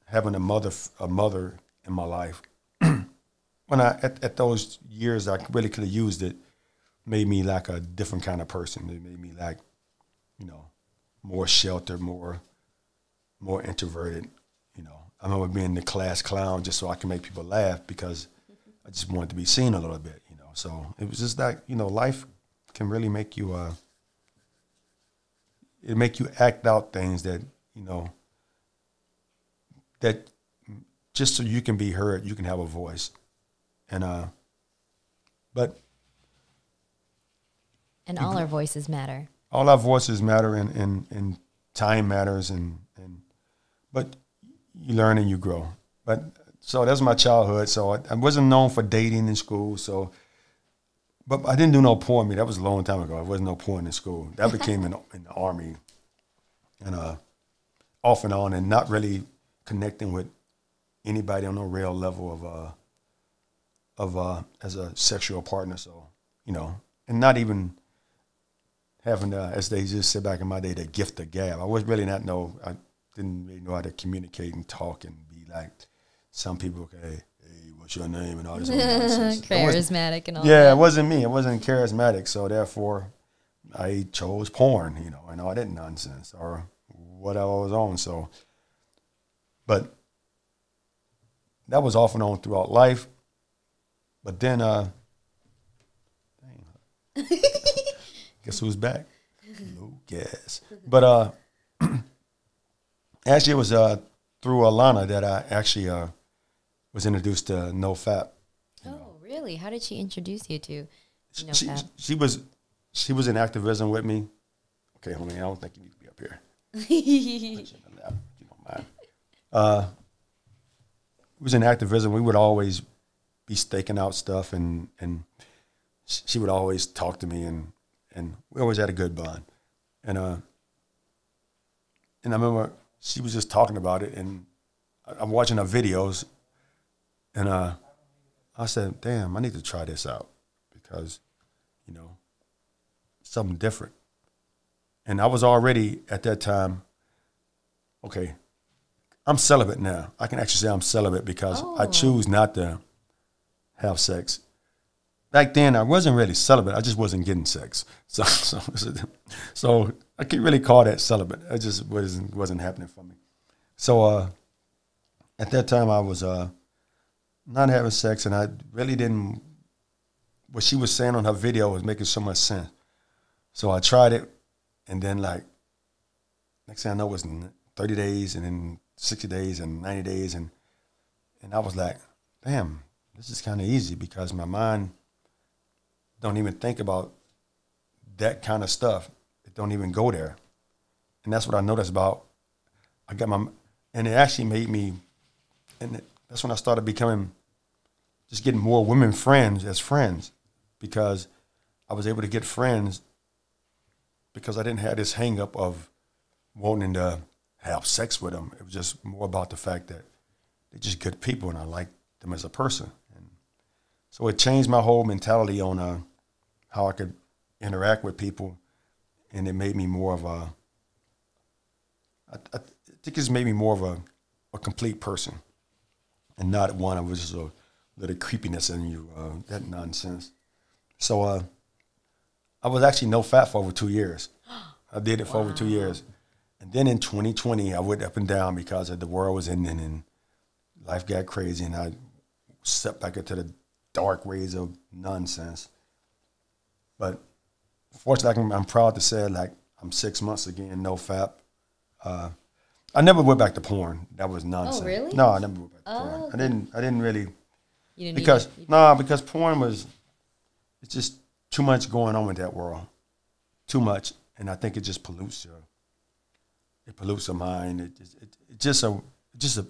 having a mother in my life, when at those years I really could have used it, made me like a different kind of person. It made me like, you know, more sheltered, more introverted. You know, I remember being the class clown just so I can make people laugh, because I just wanted to be seen a little bit. You know, so it was just like, you know, life can really make you it make you act out things that, you know, that just so you can be heard, you can have a voice. And but all our voices matter. All our voices matter, and time matters, and but you learn and you grow. But so that's my childhood. So I wasn't known for dating in school. So, but I didn't do no porn. That was a long time ago. I wasn't no porn in school. That became in the Army, and off and on, and not really connecting with anybody on no real level of as a sexual partner. So, you know, and not even having, as they just said back in my day, the gift of gab. I was really I didn't really know how to communicate and talk and be like some people, hey, what's your name and all this nonsense. Charismatic and all that. Yeah, it wasn't me. It wasn't charismatic. So therefore, I chose porn, you know, and all that nonsense, or what I was on. So, but that was off and on throughout life. But then, guess who's back? Lucas. But actually, it was through Alana that I actually was introduced to NoFap. Oh, really? How did she introduce you to NoFap? She was in Activism with me. Okay, homie, I don't think you need to be up here. Put you in the lap, if you don't mind. We was in Activism. We would always be staking out stuff, and she would always talk to me, and we always had a good bond. And I remember she was just talking about it, and I'm watching her videos, and I said, damn, I need to try this out, because, you know, something different. And I was already at that time, okay, I'm celibate now. I can actually say I'm celibate because I choose not to have sex. Back then, I wasn't really celibate. I just wasn't getting sex. So I can't really call that celibate. It just wasn't happening for me. So at that time, I was not having sex, and I really didn't. What she was saying on her video was making so much sense. So I tried it, and then like next thing I know, it was 30 days, and then 60 days, and 90 days, and I was like, damn, this is kind of easy, because my mind don't even think about that kind of stuff. It don't even go there. And that's what I noticed about, and it actually made me, and that's when I started just getting more women friends as friends, because I was able to get friends because I didn't have this hang up of wanting to have sex with them. It was just more about the fact that they're just good people, and I like them as a person. And so it changed my whole mentality on how I could interact with people, and it made me more of a, I think it's made me more of a complete person, and not one of just a little creepiness in you, that nonsense. So I was actually no fat for over 2 years. I did it for over 2 years. And then in 2020, I went up and down because the world was ending and life got crazy, and I stepped back into the dark ways of nonsense. But fortunately, I'm proud to say, like, I'm 6 months again, no fap. I never went back to porn. That was nonsense. Oh, really? No, I never went back to porn. I didn't really. You didn't because porn it's just too much going on with that world. Too much. And I think it just pollutes your mind. It's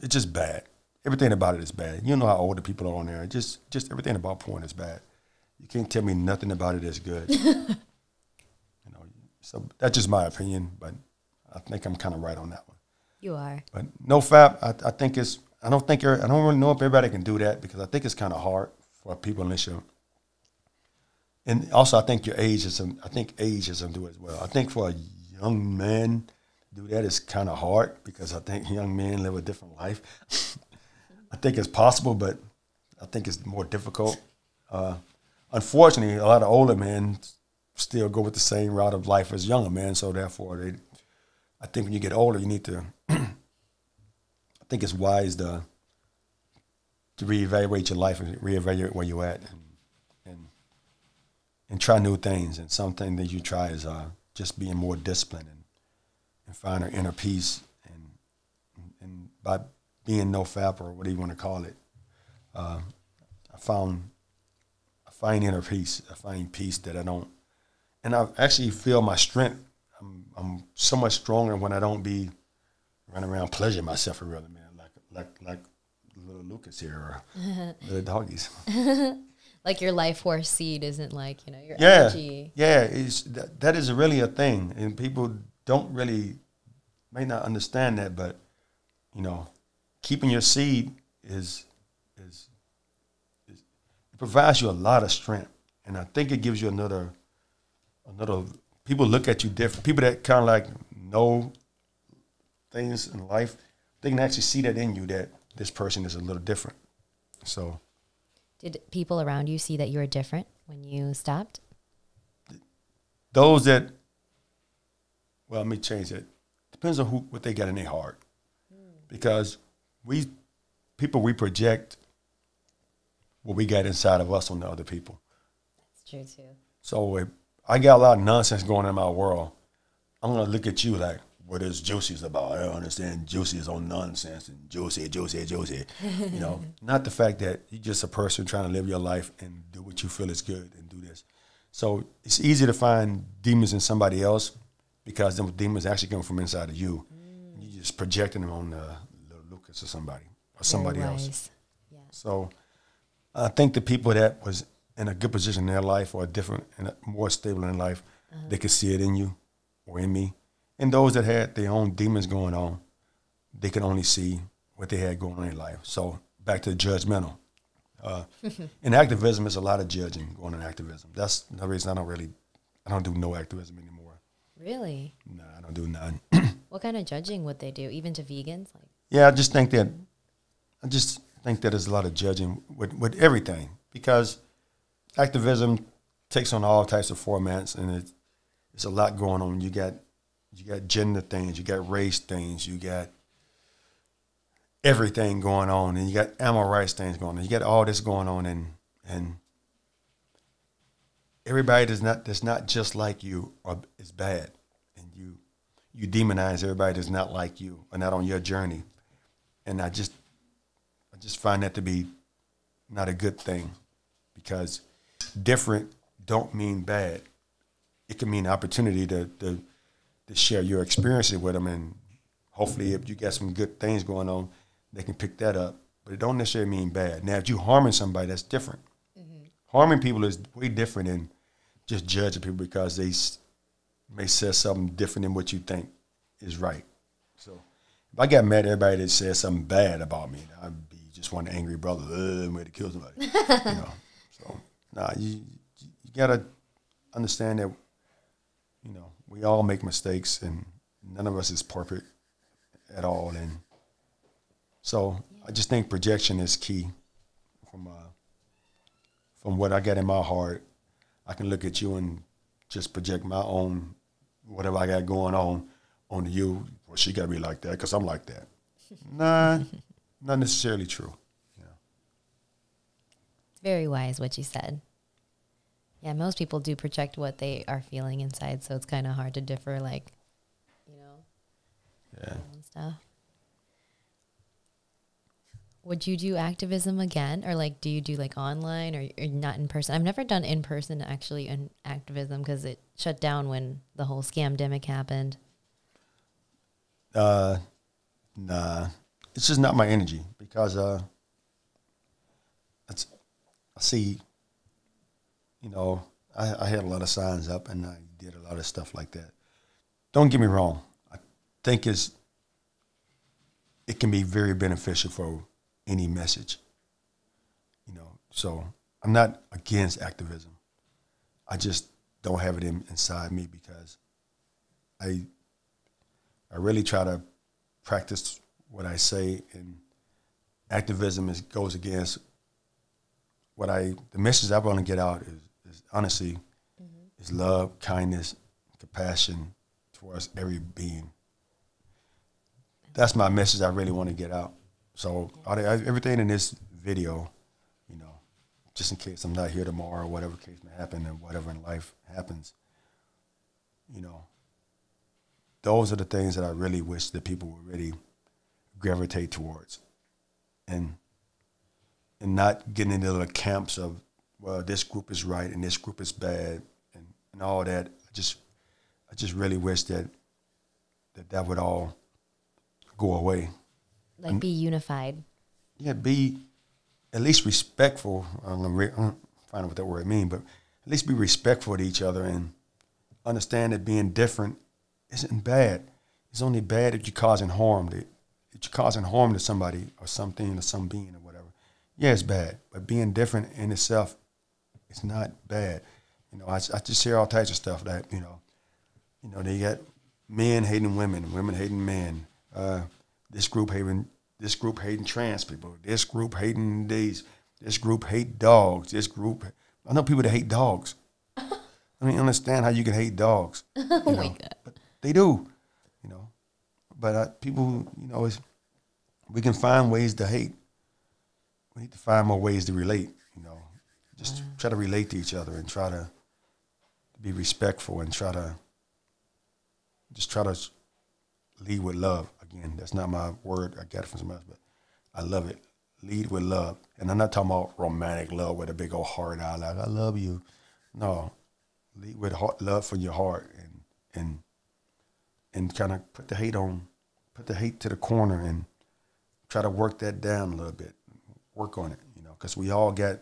just bad. Everything about it is bad. You know how older people are on there. Just everything about porn is bad. You can't tell me nothing about it is good. So that's just my opinion, but I think I'm kind of right on that one. You are. But no fap, I don't really know if everybody can do that, because I think it's kind of hard for people unless you're. And also, I think age is do it as well. I think for a young man to do that is kind of hard, because I think young men live a different life. I think it's possible, but I think it's more difficult. Unfortunately, a lot of older men still go with the same route of life as younger men, so therefore, I think when you get older, you need to. I think it's wise to reevaluate your life and reevaluate where you're at, and try new things. And something that you try is just being more disciplined and find our inner peace. And by being no fap, or whatever you want to call it, I find inner peace. I find peace that I don't, and I actually feel my strength. I'm so much stronger when I don't be running around pleasuring myself, really, man, like little Lucas here, or little doggies. Like your life force seed isn't like, your energy. energy. Yeah, that is really a thing, and people may not understand that, but keeping your seed is it provides you a lot of strength, and I think it gives you another. People look at you different. People that kind of like know things in life, they can actually see that in you, that this person is a little different. So, did people around you see that you were different when you stopped? Those that, well, let me change it. Depends on what they got in their heart, because we project what we got inside of us on the other people. That's true too. So if I got a lot of nonsense going on in my world, I'm going to look at you like, what is Juicy's about? I don't understand. Juicy is on nonsense and Juicy. Not the fact that you're just a person trying to live your life and do what you feel is good and do this. So it's easy to find demons in somebody else, because them demons actually come from inside of you. And you're just projecting them on little Lucas or somebody else. Yeah. So I think the people that was in a good position in their life, or different and more stable in life, they could see it in you or in me. And those that had their own demons going on, they could only see what they had going on in their life. So back to the judgmental. In activism, there's a lot of judging going on in activism. That's the reason I don't do no activism anymore. Really? No, I don't do none. What kind of judging would they do, even to vegans? Yeah, I just think that there's a lot of judging with everything, because activism takes on all types of formats, and it's a lot going on. You got gender things, you got race things, you got everything going on, and you got animal rights things going on. You got all this going on, and everybody that's not just like you is bad, and you demonize everybody that's not like you or not on your journey, and I just find that to be not a good thing, because different don't mean bad. It can mean opportunity to share your experiences with them, and hopefully if you got some good things going on, they can pick that up. But it don't necessarily mean bad. Now, if you harming somebody, that's different. Harming people is way different than just judging people because they may say something different than what you think is right. So if I got mad at everybody that said something bad about me, I'd be just want an angry brother. I'm ready to kill somebody. You know. So you gotta understand that, you know, we all make mistakes and none of us is perfect at all. And so I just think projection is key. From what I got in my heart, I can look at you and just project my own, whatever I got going on onto you. Well, she got to be like that because I'm like that. Nah, not necessarily true. Yeah. It's very wise what you said. Yeah, most people do project what they are feeling inside, so it's kind of hard to differ, like, you know, Yeah. and stuff. Would you do activism again, or like, do you do like online or not in person? I've never done in person actually in activism because it shut down when the whole scamdemic happened. Nah, it's just not my energy because I see, you know, I had a lot of signs up and I did a lot of stuff like that. Don't get me wrong. I think it can be very beneficial for any message, you know. So I'm not against activism. I just don't have it inside me because I really try to practice what I say, and activism goes against the message I want to get out is honestly, is love, kindness, compassion towards every being. That's my message I really want to get out. So everything in this video, you know, just in case I'm not here tomorrow or whatever case may happen and whatever in life happens, you know, those are the things that I really wish that people would really gravitate towards, and not getting into the camps of, well, this group is right and this group is bad and all that. I just really wish that would all go away. Like, be unified. Yeah, be at least respectful. I'm finding what that word means, but at least be respectful to each other and understand that being different isn't bad. It's only bad if you're causing harm. If you're causing harm to somebody or something or some being or whatever. Yeah, it's bad, but being different in itself, it's not bad. You know, I just hear all types of stuff that, you know, they got men hating women, women hating men. This group hating trans people. This group hating these. This group hate dogs. I know people that hate dogs. I don't understand how you can hate dogs. Oh my God. But they do, you know. But people, you know, we can find ways to hate. We need to find more ways to relate, you know. Just try to relate to each other and try to be respectful and try to lead with love. Again, that's not my word. I got it from somebody else, but I love it. Lead with love. And I'm not talking about romantic love with a big old heart out like, I love you. No. Lead with love from your heart and kind of put the hate to the corner and try to work that down a little bit. Work on it, you know, because we all got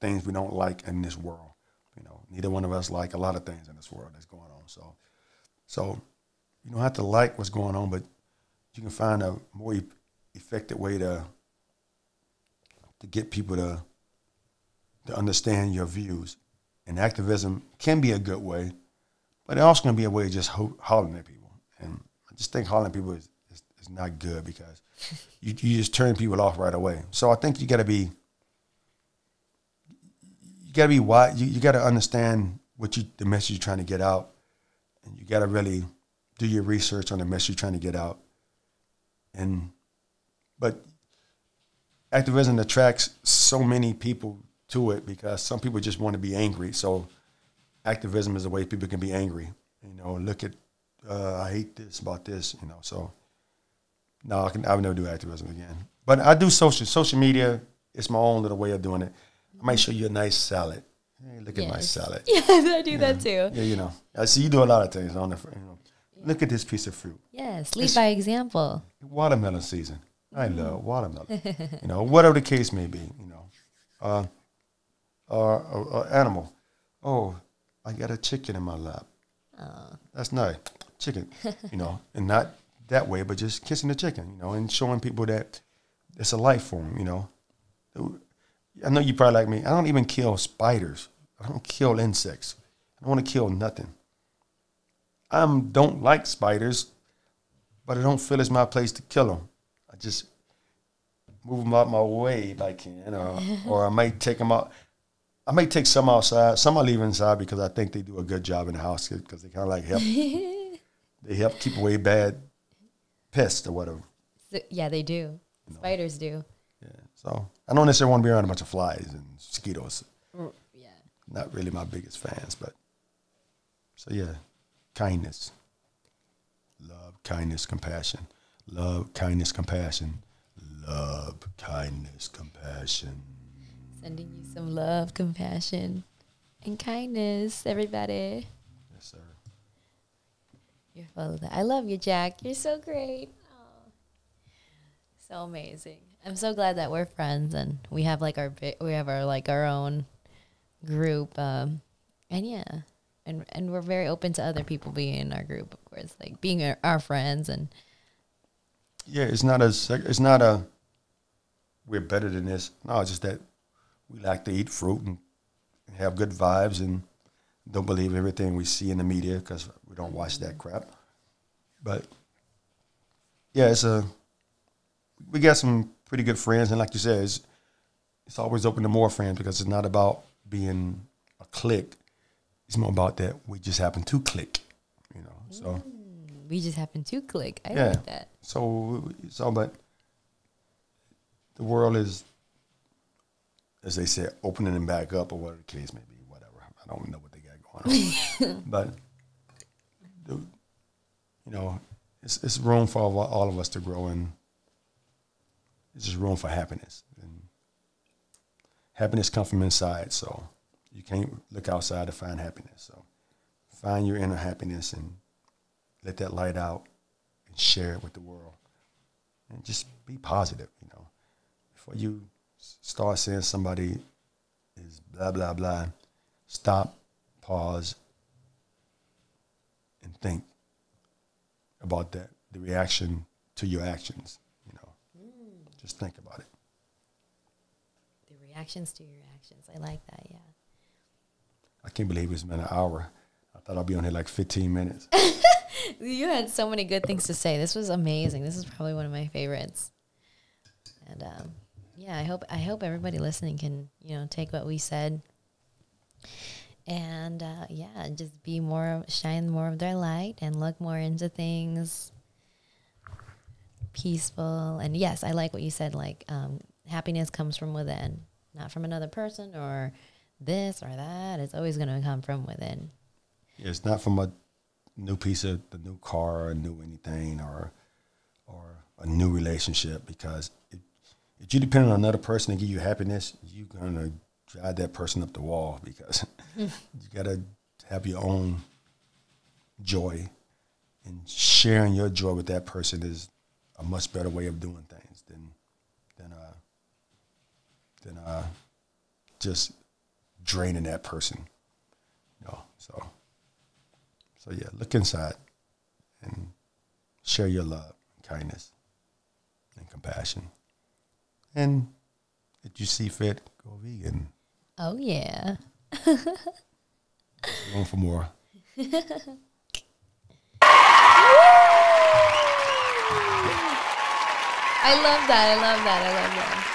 things we don't like in this world. You know, neither one of us like a lot of things in this world that's going on. So you don't have to like what's going on, but you can find a more effective way to get people to understand your views. And activism can be a good way, but it also can be a way of just hollering at people. And I just think hollering at people is not good because you just turn people off right away. So I think you got to be wise. You got to understand the message you're trying to get out, and you got to really do your research on the message you're trying to get out. But activism attracts so many people to it because some people just want to be angry. So activism is a way people can be angry. You know, look at, I hate this about this, you know. So no, I would never do activism again. But I do social media. It's my own little way of doing it. I might show you a nice salad. Hey, look at my salad. Yes, I do that too. Yeah, you know. I see you do a lot of things on the, you know. Look at this piece of fruit. Yes, lead by example. Watermelon season. I love watermelon. You know, whatever the case may be, you know. Animal. Oh, I got a chicken in my lap. Oh. That's nice. Chicken, you know, and not that way, but just kissing the chicken, you know, and showing people that it's a life form, you know. I know you probably like me. I don't even kill spiders. I don't kill insects. I don't want to kill nothing. I don't like spiders, but I don't feel it's my place to kill them. I just move them out my way if I can, or I might take them out. I might take some outside. Some I leave inside because I think they do a good job in the house because they kind of like help. They help keep away bad pests or whatever. So, yeah, they do. Spiders do. Yeah. So I don't necessarily want to be around a bunch of flies and mosquitoes. Yeah. Not really my biggest fans, but so yeah, kindness, love, kindness, compassion, love, kindness, compassion, love, kindness, compassion. Sending you some love, compassion, and kindness, everybody. Yes, sir. You're full of that. I love you, Jack. You're so great. Oh, so amazing. I'm so glad that we're friends and we have like our own group. And yeah, and we're very open to other people being in our group, of course, like being our friends. And yeah, it's not a we're better than this. No, it's just that we like to eat fruit and have good vibes and don't believe everything we see in the media because we don't watch that crap. But yeah, we got some pretty good friends, and like you said, it's always open to more friends because it's not about being a clique. It's more about that we just happen to click, you know. So we just happen to click. I like that. So but the world is, as they say, opening them back up, or whatever the case may be. Whatever. I don't know what they got going on, but you know, it's room for all of us to grow, and it's just room for happiness. And happiness comes from inside, so you can't look outside to find happiness. So find your inner happiness and let that light out and share it with the world. And just be positive, you know. Before you start saying somebody is blah, blah, blah, stop, pause, and think about that, the reaction to your actions, you know. Just think about it. The reactions to your actions. I like that, yeah. I can't believe it's been an hour. I thought I'd be on here like 15 minutes. You had so many good things to say. This was amazing. This is probably one of my favorites. And yeah, I hope everybody listening can, you know, take what we said and yeah, just shine more of their light and look more into things peaceful. And yes, I like what you said, like happiness comes from within, not from another person or this or that. It's always going to come from within. Yeah, it's not from a new piece of the new car or new anything or a new relationship, because if you depend on another person to give you happiness, you're going to drive that person up the wall, because you got to have your own joy, and sharing your joy with that person is a much better way of doing things than just draining that person. You know, so yeah, look inside and share your love, kindness, and compassion. And if you see fit, go vegan. Oh yeah. Going for more. I love that.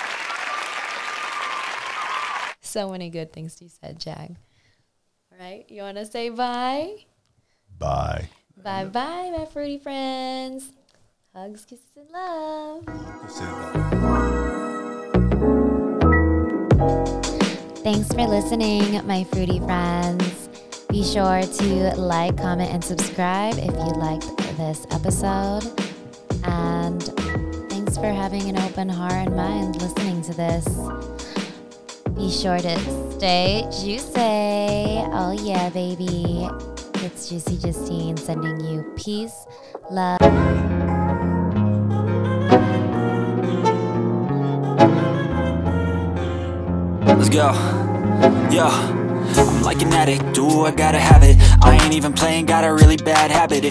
So many good things you said, Jack. All right, you want to say bye? Bye. Bye-bye, my fruity friends. Hugs, kisses, and love. Thanks for listening, my fruity friends. Be sure to like, comment, and subscribe if you liked this episode. And thanks for having an open heart and mind listening to this. Be sure to stay juicy. Oh yeah, baby. It's Juicy Justine sending you peace, love. Let's go. Yo, I'm like an addict, do I gotta have it. I ain't even playing, got a really bad habit.